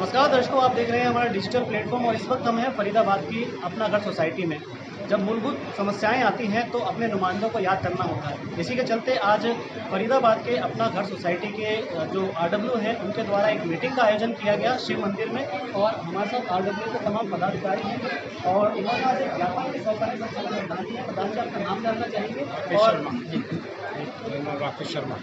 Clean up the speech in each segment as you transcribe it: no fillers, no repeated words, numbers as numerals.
नमस्कार दर्शकों, आप देख रहे हैं हमारा डिजिटल प्लेटफॉर्म और इस वक्त हम हैं फरीदाबाद की अपना घर सोसाइटी में। जब मूलभूत समस्याएं आती हैं तो अपने नुमाइंदों को याद करना होता है। इसी के चलते आज फरीदाबाद के अपना घर सोसाइटी के जो आरडब्ल्यू हैं उनके द्वारा एक मीटिंग का आयोजन किया गया शिव मंदिर में, और हमारे साथ आरडब्ल्यू के तमाम पदाधिकारी हैं और इन्होंने आज एक ज्ञापन के सौकर्य से प्रदान किया। प्रधान जी, आपका नाम जानना चाहेंगे? और राकेश शर्मा।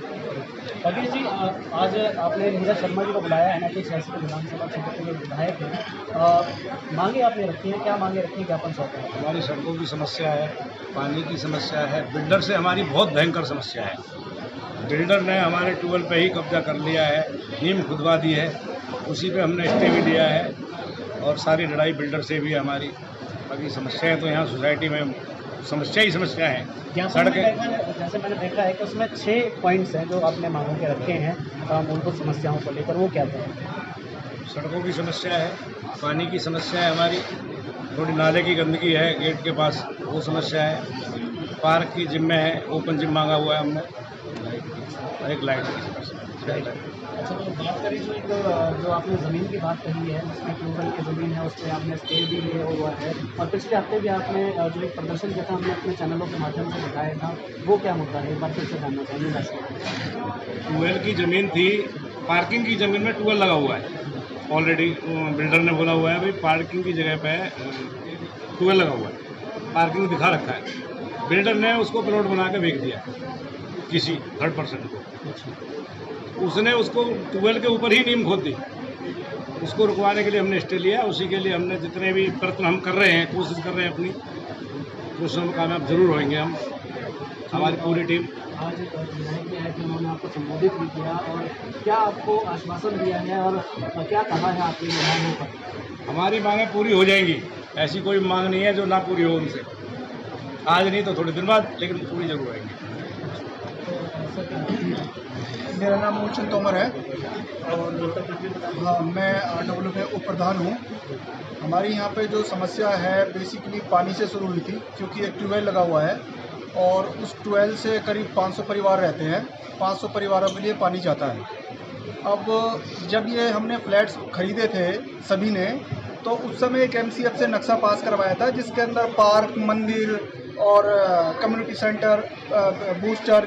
राकेश जी, आज आपने नीरज शर्मा जी को बुलाया है ना कि शासकीय विधानसभा क्षेत्र के जो विधायक हैं, मांगे आपने रखी हैं, क्या मांगे रखी हैं ज्ञापन सौंपा है? हमारी सड़कों की समस्या है, पानी की समस्या है, बिल्डर से हमारी बहुत भयंकर समस्या है। बिल्डर ने हमारे ट्यूबवेल पे ही कब्जा कर लिया है, नीम खुदवा दी है, उसी पे हमने स्टे भी लिया है और सारी लड़ाई बिल्डर से भी है हमारी। बाकी समस्याएं तो यहाँ सोसाइटी में समस्या ही समस्या है। सड़कें, जैसे मैंने देखा है कि उसमें 6 पॉइंट्स हैं जो आपने मांगों के रखे हैं मूलभूत समस्याओं को लेकर, वो क्या हैं? सड़कों की समस्या है, पानी की समस्या है हमारी, थोड़ी नाले की गंदगी है गेट के पास, वो समस्या है। पार्क की जिम में है, ओपन जिम मांगा हुआ है हमने, और एक लाइट की समस्या। अच्छा, तो बात करें जो आपने ज़मीन की बात कही है, उसमें ट्यूबवेल की ज़मीन है, उसमें आपने स्टे भी लिया हुआ है, और पिछले हफ्ते भी आपने जो एक प्रदर्शन किया था, हमने अपने चैनलों के माध्यम से बताया था, वो क्या मुद्दा है, एक बार फिर से जानना चाहिए। ट्यूबवेल की ज़मीन थी, पार्किंग की ज़मीन में ट्यूबवेल लगा हुआ है ऑलरेडी। बिल्डर ने बोला हुआ है भाई पार्किंग की जगह पे ट्यूबवेल लगा हुआ है, पार्किंग दिखा रखा है। बिल्डर ने उसको प्लॉट बना के बेच दिया किसी थर्ड पर्सन को। उसने उसको ट्यूबवेल के ऊपर ही नीम खोद दी। उसको रुकवाने के लिए हमने स्टे लिया, उसी के लिए हमने जितने भी प्रयत्न हम कर रहे हैं, कोशिश कर रहे हैं, अपनी कोशिशों में कामयाब जरूर होंगे हम, हमारी पूरी टीम। आज विधायक जी आए थे, उन्होंने आपको संबोधित भी किया, और क्या आपको आश्वासन दिया है और क्या कहा है आपके मांगों पर? हमारी मांगें पूरी हो जाएंगी, ऐसी कोई मांग नहीं है जो ना पूरी हो उनसे। आज नहीं तो थोड़े दिन बाद, लेकिन पूरी जरूर होएंगी। मेरा नाम मूलचंद तोमर है और हाँ, मैं आरडब्ल्यू में उप प्रधान हूँ। हमारी यहाँ पे जो समस्या है बेसिकली पानी से शुरू हुई थी, क्योंकि एक ट्यूबवेल लगा हुआ है और उस ट्यूबवेल से करीब 500 परिवार रहते हैं। 500 परिवारों के लिए पानी जाता है। अब जब ये हमने फ्लैट्स खरीदे थे सभी ने, तो उस समय एक MCF से नक्शा पास करवाया था, जिसके अंदर पार्क, मंदिर और कम्युनिटी सेंटर, बूस्टर,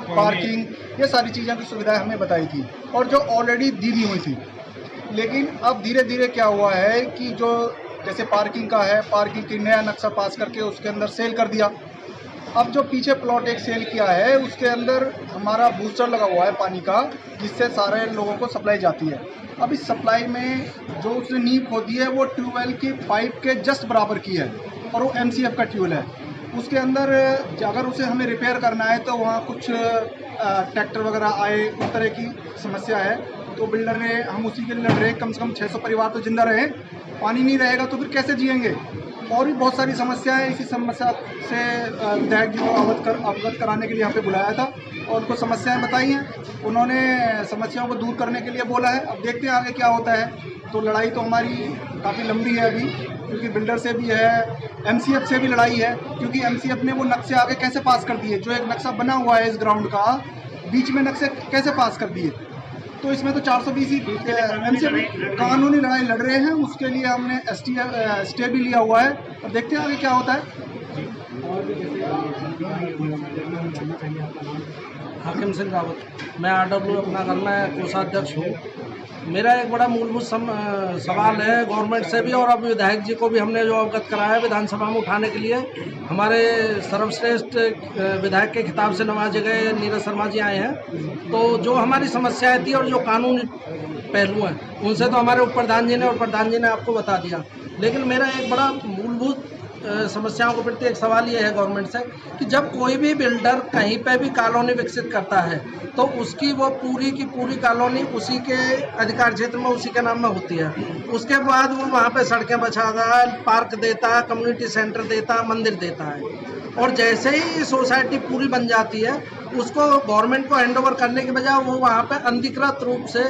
पार्किंग, ये सारी चीज़ों की सुविधाएं हमें बताई थी और जो ऑलरेडी दी हुई थी। लेकिन अब धीरे धीरे क्या हुआ है कि जो जैसे पार्किंग का है, पार्किंग की नया नक्शा पास करके उसके अंदर सेल कर दिया। अब जो पीछे प्लॉट एक सेल किया है, उसके अंदर हमारा बूस्टर लगा हुआ है पानी का, जिससे सारे लोगों को सप्लाई जाती है। अब इस सप्लाई में जो उसने नींव खोदी है वो ट्यूबवेल की पाइप के जस्ट बराबर की है और वो MCF का ट्यूबवेल है। उसके अंदर अगर उसे हमें रिपेयर करना है तो वहाँ कुछ ट्रैक्टर वगैरह आए, उस तरह की समस्या है। तो बिल्डर ने, हम उसी के लिए लड़ रहे हैं, कम से कम 600 परिवार तो जिंदा रहे। पानी नहीं रहेगा तो फिर कैसे जिएंगे? और भी बहुत सारी समस्या है। इसी समस्या से विधायक जी को अवगत कराने के लिए यहाँ पे बुलाया था और उनको समस्याएं बताई हैं। उन्होंने समस्याओं को दूर करने के लिए बोला है। अब देखते हैं आगे क्या होता है। तो लड़ाई तो हमारी काफ़ी लंबी है अभी, क्योंकि बिल्डर से भी है, MCF से भी लड़ाई है, क्योंकि MCF ने वो नक्शे आगे कैसे पास कर दिए। जो एक नक्शा बना हुआ है इस ग्राउंड का, बीच में नक्शे कैसे पास कर दिए। तो इसमें तो 420 MCF कानूनी लड़ाई लड़ रहे हैं। उसके लिए हमने स्टे भी लिया हुआ है और देखते हैं आगे क्या होता है। हाकिम सिंह रावत, मैं आरडब्ल्यू अपना घर में कोषाध्यक्ष हूँ। मेरा एक बड़ा मूलभूत सवाल है गवर्नमेंट से भी, और अब विधायक जी को भी हमने जो अवगत कराया है विधानसभा में उठाने के लिए। हमारे सर्वश्रेष्ठ विधायक के खिताब से नवाजे गए नीरज शर्मा जी आए हैं। तो जो हमारी समस्याएं थी और जो कानूनी पहलू हैं उनसे तो हमारे उप प्रधान जी ने और प्रधान जी ने आपको बता दिया। लेकिन मेरा एक बड़ा मूलभूत समस्याओं के प्रति एक सवाल ये है गवर्नमेंट से कि जब कोई भी बिल्डर कहीं पे भी कॉलोनी विकसित करता है तो उसकी वो पूरी की पूरी कॉलोनी उसी के अधिकार क्षेत्र में, उसी के नाम में होती है। उसके बाद वो वहाँ पे सड़कें बछाता है, पार्क देता है, कम्युनिटी सेंटर देता है, मंदिर देता है। और जैसे ही सोसाइटी पूरी बन जाती है उसको गवर्नमेंट को हैंडओवर करने के बजाय वो वहाँ पे अनधिकृत रूप से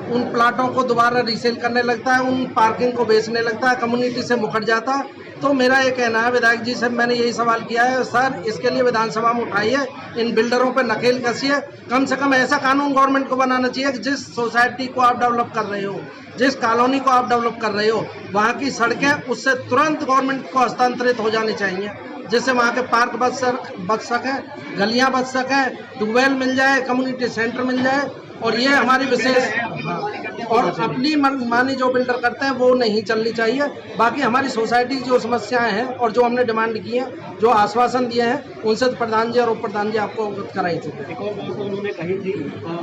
उन प्लाटों को दोबारा रीसेल करने लगता है, उन पार्किंग को बेचने लगता है, कम्युनिटी से मुकर जाता है तो मेरा ये कहना है, विधायक जी से मैंने यही सवाल किया है, सर इसके लिए विधानसभा में उठाइए, इन बिल्डरों पर नकेल कसिए। कम से कम ऐसा कानून गवर्नमेंट को बनाना चाहिए कि जिस सोसाइटी को आप डेवलप कर रहे हो, जिस कॉलोनी को आप डेवलप कर रहे हो, वहाँ की सड़कें उससे तुरंत गवर्नमेंट को हस्तांतरित हो जानी चाहिए, जिससे वहाँ के पार्क बच सकें, गलियाँ बच सकें, ट्यूबवेल मिल जाए, कम्युनिटी सेंटर मिल जाए। और ये हमारी विशेष और अपनी मनमानी जो बिल्डर करते हैं वो नहीं चलनी चाहिए। बाकी हमारी सोसाइटी की जो समस्याएं हैं और जो हमने डिमांड की है, जो आश्वासन दिए हैं, उनसे तो प्रधान जी और उप प्रधान जी आपको अवगत कराई थी। एक और बात उन्होंने कही थी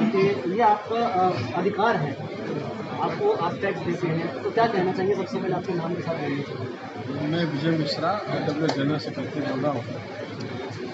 कि ये आपका अधिकार है, आपको आप टैक्स देते हैं, तो क्या कहना चाहिए? सबसे पहले आपके नाम के साथ बोलना चाहिए। मैं Vijay Mishra RW general secretary बोल रहा हूँ।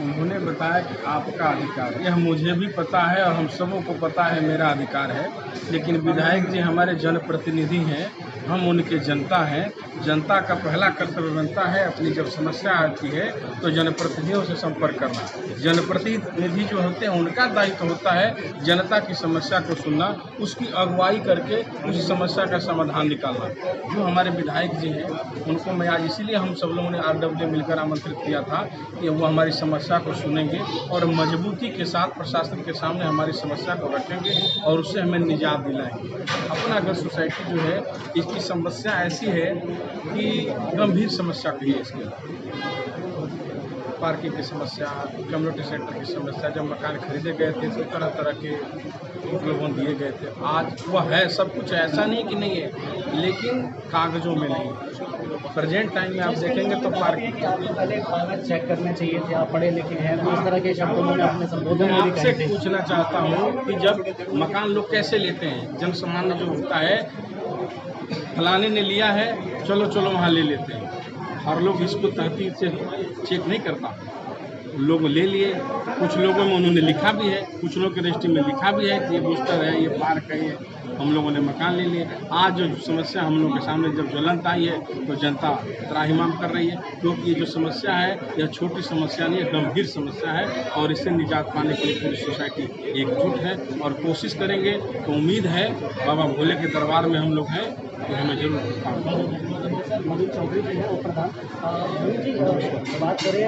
उन्होंने बताया कि आपका अधिकार, यह मुझे भी पता है और हम सबों को पता है मेरा अधिकार है, लेकिन विधायक जी हमारे जनप्रतिनिधि हैं, हम उनके जनता हैं। जनता का पहला कर्तव्य बनता है अपनी जब समस्या आती है तो जनप्रतिनिधियों से संपर्क करना। जनप्रतिनिधि जो होते हैं उनका दायित्व होता है जनता की समस्या को सुनना, उसकी अगुवाई करके उस समस्या का समाधान निकालना। जो हमारे विधायक जी हैं उनको मैं आज इसीलिए हम सब लोगों ने RW मिलकर आमंत्रित किया था कि वो हमारी समस्या को सुनेंगे और मजबूती के साथ प्रशासन के सामने हमारी समस्या को रखेंगे और उससे हमें निजात दिलाएंगे। अपना घर सोसाइटी जो है इसकी समस्या ऐसी है कि गंभीर समस्या कही है इसकी। पार्किंग की समस्या, कम्युनिटी सेंटर की समस्या, जब मकान खरीदे गए थे तो तरह तरह के प्रलोभन दिए गए थे। आज वह है, सब कुछ ऐसा नहीं कि नहीं है, लेकिन कागजों में नहीं है। प्रेजेंट टाइम में आप देखेंगे तो पार्किंग आपको पहले कागज चेक करने चाहिए थे, आप पढ़े लिखे हैं, तो इस तरह के शब्दों में अपने संबोधन मैं में भी आपसे कहे थे। पूछना चाहता हूँ कि जब मकान लोग कैसे लेते हैं, जन सामान्य जो होता है, फलाने ने लिया है चलो चलो वहाँ ले लेते हैं। हर लोग इसको तहकीक से चेक नहीं करता। लोग ले लिए, कुछ लोगों में उन्होंने लिखा भी है, कुछ लोग के रजिस्ट्री में लिखा भी है कि ये बूस्टर है, ये पार्क है, ये हम लोगों ने मकान ले लिए। आज जो समस्या हम लोगों के सामने जब ज्वलंत आई है तो जनता त्राहिमाम कर रही है, क्योंकि ये जो समस्या है यह छोटी समस्या नहीं है, गंभीर समस्या है और इससे निजात पाने के लिए पूरी सोसाइटी एकजुट है और कोशिश करेंगे। तो उम्मीद है बाबा भोले के दरबार में हम लोग हैं तो हमें जरूर काम करेंगे। मधु चौधरी जी हैं उप प्रधान। मधु जी, बात करें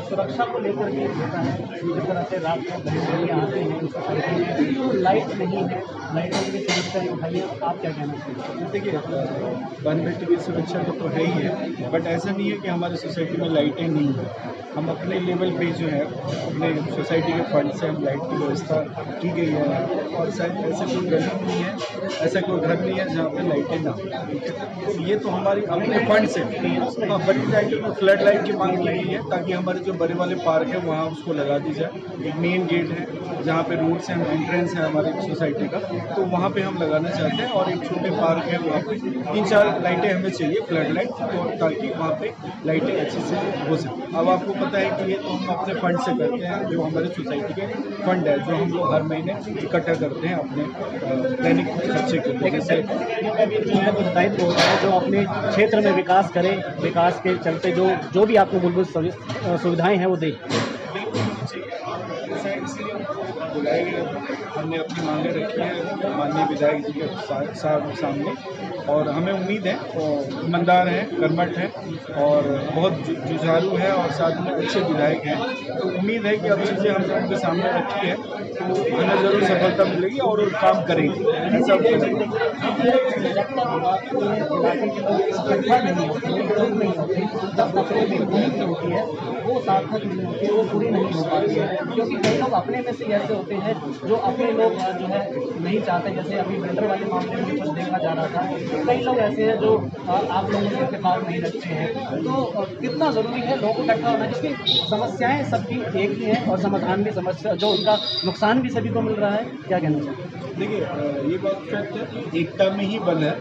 सुरक्षा को लेकर के होता है, जिस तरह से रात को गाड़ियाँ आती हैं सोसाइटी में, तो लाइट नहीं है, लाइटों की सुरक्षा उठाइए, आप क्या कहना चाहिए? देखिए, वन बेटी की सुरक्षा तो है ही है, बट ऐसा नहीं है कि हमारी सोसाइटी में लाइटें नहीं हैं। हम अपने लेवल पे जो है अपने सोसाइटी के फंड से हम लाइट की व्यवस्था की गई है और शायद ऐसे कोई गली नहीं है, ऐसा कोई घर नहीं है जहाँ पे लाइटें ना हो। तो ये तो हमारी अपने फंड से बड़ी लाइट को फ्लड लाइट की मांग की गई है ताकि हमारे जो बड़े वाले पार्क है वहाँ उसको लगा दी जाए। एक मेन गेट है जहाँ पे रोड से हम एंट्रेंस है हमारी सोसाइटी का, तो वहाँ पे हम लगाना चाहते हैं और एक छोटे पार्क है वहाँ पे 3-4 लाइटें हमें चाहिए, फ्लड लाइट, तो ताकि वहाँ पे लाइटें अच्छे से हो सकें। अब आपको पता है कि ये तो हम अपने फंड से करते हैं, जो हमारे सोसाइटी के फंड है जो हम लोग हर महीने इकट्ठा करते हैं अपने दैनिक खर्चे के लिए। जैसे कुछ दायित्व होता है जो अपने क्षेत्र में विकास करें, विकास के चलते जो भी आपको मूलभूत सुविधाएं हैं वो दें। बुलाए गए, हमने अपनी मांगें रखी हैं माननीय विधायक जी के सामने और हमें उम्मीद है और ईमानदार हैं, कर्मठ हैं और बहुत जुझारू हैं और साथ में अच्छे विधायक हैं। तो उम्मीद है कि अब चीज़ें हमने उनके सामने रखी है तो हमें ज़रूर सफलता मिलेगी और वो काम करेंगे। ऐसा होती है वो सार्थक नहीं होती है, वो पूरी नहीं हो पाती है, क्योंकि कई लोग अपने में से ऐसे होते हैं जो अपने लोग जो है नहीं चाहते। जैसे अभी बिल्डर वाले मामले में कुछ देखा जा रहा था, कई लोग ऐसे हैं जो आप लोगों से इत्तेफाक नहीं रखते हैं। तो कितना ज़रूरी है लोगों को इकट्ठा होना, क्योंकि समस्याएं सबकी एक ही हैं और समाधान भी समस्या जो उनका नुकसान भी सभी को मिल रहा है। क्या कहना चाहिए? देखिए, ये बात फैक्ट है, एकता में ही बल है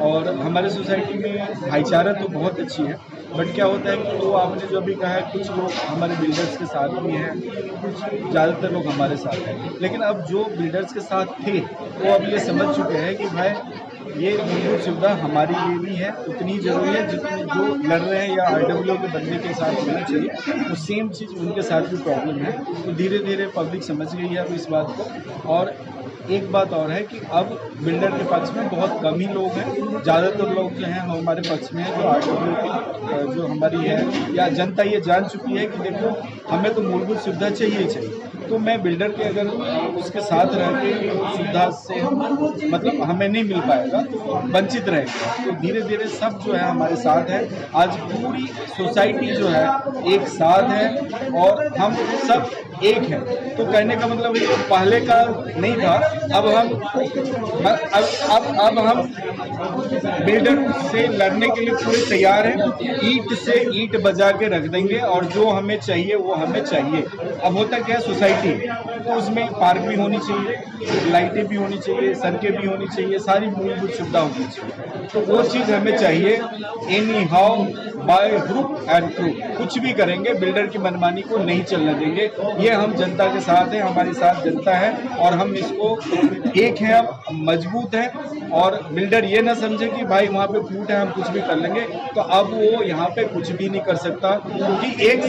और हमारे सोसाइटी में भाईचारा तो बहुत अच्छी है, बट क्या होता है कि वो आपने जो अभी कहा है कुछ लोग हमारे बिल्डर्स के साथ भी हैं, कुछ ज़्यादातर लोग हमारे साथ हैं, लेकिन अब जो बिल्डर्स के साथ थे वो अब ये समझ चुके हैं कि भाई ये मूलभूत सुविधा हमारे लिए भी है, उतनी ज़रूरी है जितनी जो लड़ रहे हैं या RWO के बंदे के साथ होना चाहिए, वो सेम चीज़ उनके साथ भी प्रॉब्लम है। तो धीरे धीरे पब्लिक समझ गई है अब इस बात को। और एक बात और है कि अब बिल्डर के पक्ष में बहुत कम ही लोग हैं, ज़्यादातर लोग जो हैं हमारे पक्ष में हैं, जो RWO की जो हमारी है या जनता ये जान चुकी है कि देखो हमें तो मूलभूत सुविधा चाहिए चाहिए। तो मैं बिल्डर के अगर उसके साथ रह के सुविधा से मतलब हमें नहीं मिल पाएगा तो वंचित रहेगा। तो धीरे धीरे सब जो है हमारे साथ है, आज पूरी सोसाइटी जो है एक साथ है और हम सब एक हैं। तो कहने का मतलब है कि पहले का नहीं था, अब हम बिल्डर से लड़ने के लिए पूरे तैयार हैं। ईंट से ईंट बजा के रख देंगे और जो हमें चाहिए वो हमें चाहिए। अब होता क्या है, सोसाइटी तो उसमें पार्क भी होनी चाहिए, लाइटें भी होनी चाहिए, सड़कें भी होनी चाहिए, सारी मूलभूत सुविधा होनी चाहिए। तो वो चीज़ हमें चाहिए। Any how by group and through कुछ भी करेंगे, बिल्डर की मनमानी को नहीं चलने देंगे। ये हम जनता के साथ हैं, हमारे साथ जनता है और हम इसको एक हैं, अब मजबूत है। और बिल्डर ये ना समझे कि भाई वहाँ पे फूट है हम कुछ भी कर लेंगे, तो अब वो यहाँ पे कुछ भी नहीं कर सकता, क्योंकि एक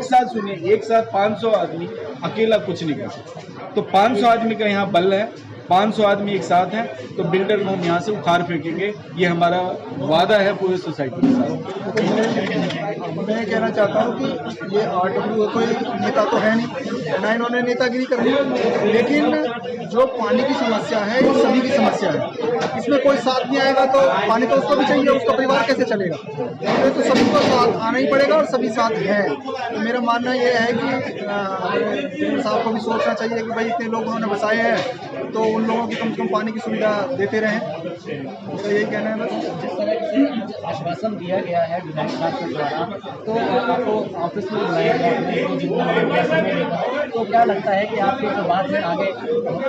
साथ सुनिए, एक साथ 500 आदमी अकेला कुछ नहीं कर सकता। तो 500 आदमी का यहाँ बल है, 500 आदमी एक साथ हैं, तो बिल्डर को हम यहाँ से उखाड़ फेंकेंगे। ये हमारा वादा है पूरे सोसाइटी के साथ। मैं कहना चाहता हूँ कि ये RWO कोई नेता तो है नहीं, ना इन्होंने नेतागिरी करनी, लेकिन जो पानी की समस्या है ये सभी की समस्या है। इसमें कोई साथ नहीं आएगा तो पानी तो उसको भी चाहिए, उसका परिवार कैसे चलेगा? तो सभी को साथ आना ही पड़ेगा और सभी साथ हैं। तो मेरा मानना ये है कि साहब को भी सोचना चाहिए कि भाई इतने लोग उन्होंने बसाए हैं तो उन लोगों की कम से कम पानी की सुविधा देते रहें। तो यही कहना है बस। जिस तरह से आश्वासन दिया गया है विधायक साहब के द्वारा, तो आपको ऑफिस में बुलाया गया, तो क्या लगता है कि आपकी जो बात है आगे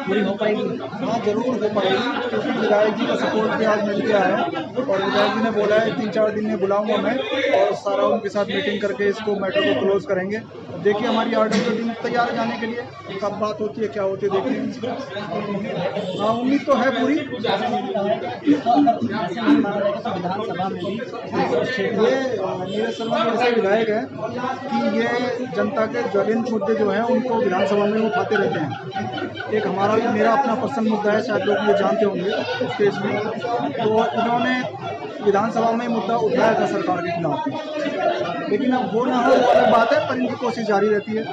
पूरी हो पाएगी? हाँ, जरूर हो पाएगी, क्योंकि विधायक जी का सपोर्ट भी आज मिल गया है और विधायक जी ने बोला है 3-4 दिन में बुलाऊंगा मैं और सारा उनके साथ मीटिंग करके इसको मैटर को क्लोज करेंगे। देखिए हमारी RWO टीम तैयार है जाने के लिए, कब बात होती है क्या होती है देखिए। हाँ, उम्मीद तो है पूरी। विधानसभा में भी ये नीरज शर्मा जी ऐसे विधायक है कि ये जनता के ज्वलंत मुद्दे जो हैं उनको विधानसभा में उठाते रहते हैं। एक मेरा अपना पर्सनल मुद्दा है, शायद लोग ये जानते होंगे उस केस में, तो इन्होंने विधानसभा में मुद्दा उठाया था सरकार के खिलाफ, लेकिन अब वो ना हो वो अलग बात है, पर इनकी कोशिश जारी रहती है। तो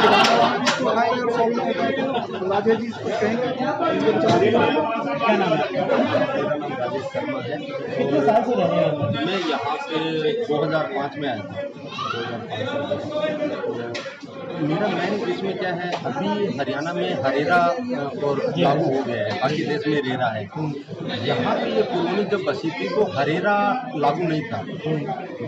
विधानसभा में भी इसको उठाएंगे और सॉल्व नहीं हो पाएगा तो राजेश जी कुछ कहेंगे? क्या नाम है? कितने साल से रह रहे हैं? मैं यहाँ से 2005 में आया था। 2005 मेरा मेन इसमें क्या है, अभी हरियाणा में हरेरा और लागू हो गया है, बाकी देश में रेरा है। यहाँ पे ये कॉलोनी जब बसी थी तो हरेरा लागू नहीं था।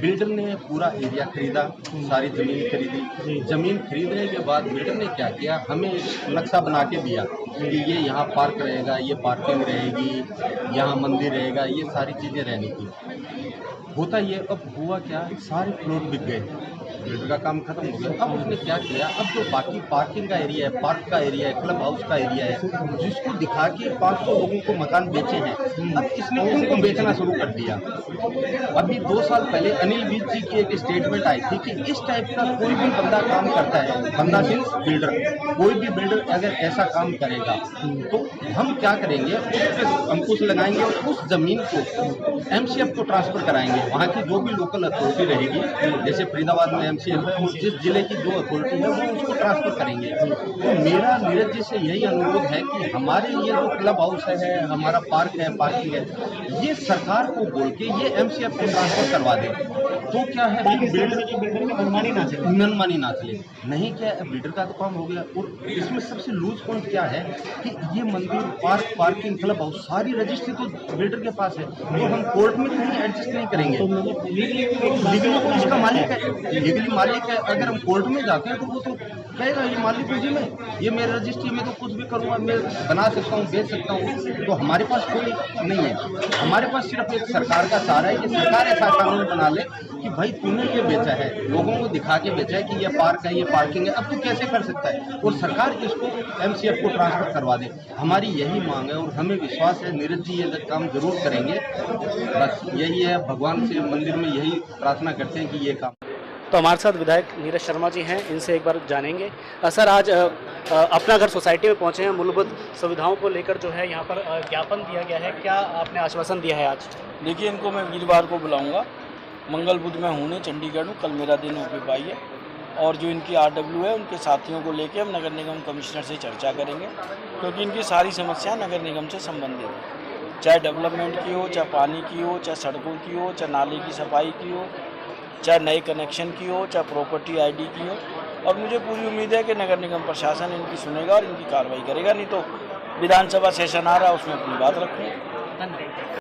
बिल्डर ने पूरा एरिया खरीदा, सारी ज़मीन खरीदी। ज़मीन खरीदने के बाद बिल्डर ने क्या किया, हमें नक्शा बना के दिया कि ये यहाँ पार्क रहेगा, ये पार्किंग रहेगी, यहाँ मंदिर रहेगा, ये सारी चीज़ें रहनी थी। होता ये अब हुआ क्या, सारे प्लॉट बिक गए, बिल्डर का काम खत्म हो गया। अब उसने क्या किया, अब जो बाकी पार्किंग का एरिया है, पार्क का एरिया है, क्लब हाउस का एरिया है, जिसको दिखा के 500 लोगों को मकान बेचे हैं, अब इसने उनको बेचना शुरू कर दिया। अभी 2 साल पहले अनिल विज जी की एक स्टेटमेंट आई थी कि इस टाइप का कोई भी बंदा काम करता है, बंदा सिर्फ बिल्डर, कोई भी बिल्डर अगर ऐसा काम करेगा तो हम क्या करेंगे, उस पर अंकुश लगाएंगे और उस ज़मीन को MCF को ट्रांसफ़र कराएंगे। वहाँ की जो भी लोकल अथॉरिटी रहेगी, जैसे फरीदाबाद में MCF है, और जिस जिले की जो अथॉरिटी है वो उसको ट्रांसफ़र करेंगे। तो मेरा नीरज जी से यही अनुरोध है कि हमारे ये जो क्लब हाउस है, हमारा पार्क है, पार्किंग है, ये सरकार को बोल के ये MCF को ट्रांसफ़र करवा दें। तो क्या है, बिल्डर की मनमानी ना चले। नहीं, क्या है, बिल्डर का तो काम हो गया। और इसमें सबसे लूज पॉइंट क्या है कि ये मंदिर, पार्क, पार्किंग, क्लब हाउस सारी रजिस्ट्री तो बिल्डर के पास है, तो हम कोर्ट में कहीं एडजस्ट नहीं करेंगे। लीगली उसका मालिक है, लीगली मालिक है। अगर हम कोर्ट में जाते हैं तो वो तो कहेगा ये माली पूंजी में, ये मेरे रजिस्ट्री में तो कुछ भी करूँगा, मैं बना सकता हूँ, बेच सकता हूँ। तो हमारे पास कोई नहीं है, हमारे पास सिर्फ एक सरकार का सहारा है कि सरकार ऐसा कानून बना ले कि भाई तूने ये बेचा है, लोगों को दिखा के बेचा है कि ये पार्क है, ये पार्किंग है, अब तू कैसे कर सकता है, और सरकार इसको MCF को ट्रांसफर करवा दे। हमारी यही मांग है और हमें विश्वास है नीरज जी ये काम जरूर करेंगे। बस यही है, भगवान से मंदिर में यही प्रार्थना करते हैं कि ये काम। तो हमारे साथ विधायक नीरज शर्मा जी हैं, इनसे एक बार जानेंगे। सर, आज अपना घर सोसाइटी में पहुंचे हैं, मूलभूत सुविधाओं को लेकर जो है यहाँ पर ज्ञापन दिया गया है, क्या आपने आश्वासन दिया है आज? देखिए, इनको मैं वीरवार को बुलाऊंगा, मंगल बुध में हूँ चंडीगढ़ में, कल मेरा दिन हो पाई है, और जो इनकी RW है उनके साथियों को लेके हम नगर निगम कमिश्नर से चर्चा करेंगे, क्योंकि इनकी सारी समस्या नगर निगम से संबंधित है, चाहे डेवलपमेंट की हो, चाहे पानी की हो, चाहे सड़कों की हो, चाहे नाले की सफाई की हो, चाहे नए कनेक्शन की हो, चाहे प्रॉपर्टी ID की हो। और मुझे पूरी उम्मीद है कि नगर निगम प्रशासन इनकी सुनेगा और इनकी कार्रवाई करेगा, नहीं तो विधानसभा सेशन आ रहा है उसमें अपनी बात रखूँगा। धन्यवाद।